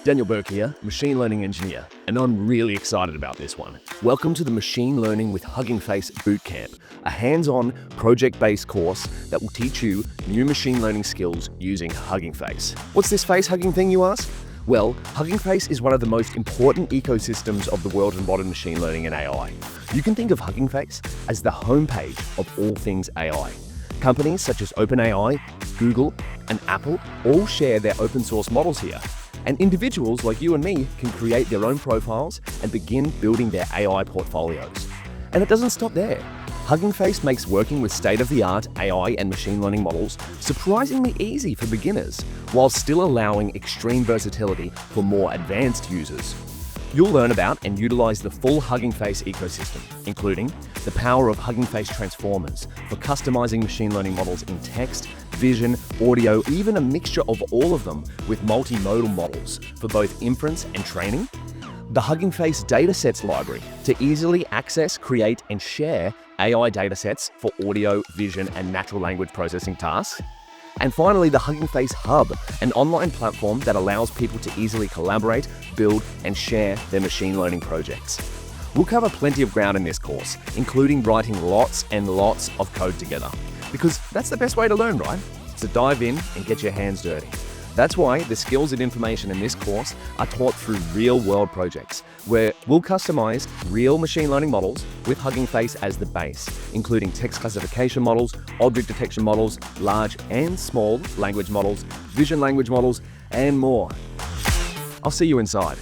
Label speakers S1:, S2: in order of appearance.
S1: Daniel Bourke here, machine learning engineer, and I'm really excited about this one. Welcome to the Machine Learning with Hugging Face Bootcamp, a hands-on, project-based course that will teach you new machine learning skills using Hugging Face. What's this face-hugging thing, you ask? Well, Hugging Face is one of the most important ecosystems of the world in modern machine learning and AI. You can think of Hugging Face as the homepage of all things AI. Companies such as OpenAI, Google, and Apple all share their open source models here. And individuals like you and me can create their own profiles and begin building their AI portfolios. And it doesn't stop there. Hugging Face makes working with state-of-the-art AI and machine learning models surprisingly easy for beginners, while still allowing extreme versatility for more advanced users. You'll learn about and utilize the full Hugging Face ecosystem, including the power of Hugging Face transformers for customizing machine learning models in text, vision, audio, even a mixture of all of them with multimodal models for both inference and training. The Hugging Face datasets library to easily access, create, and share AI datasets for audio, vision, and natural language processing tasks. And finally, the Hugging Face Hub, an online platform that allows people to easily collaborate, build, and share their machine learning projects. We'll cover plenty of ground in this course, including writing lots and lots of code together, because that's the best way to learn, right? So dive in and get your hands dirty. That's why the skills and information in this course are taught through real-world projects, where we'll customize real machine learning models with Hugging Face as the base, including text classification models, object detection models, large and small language models, vision language models, and more. I'll see you inside.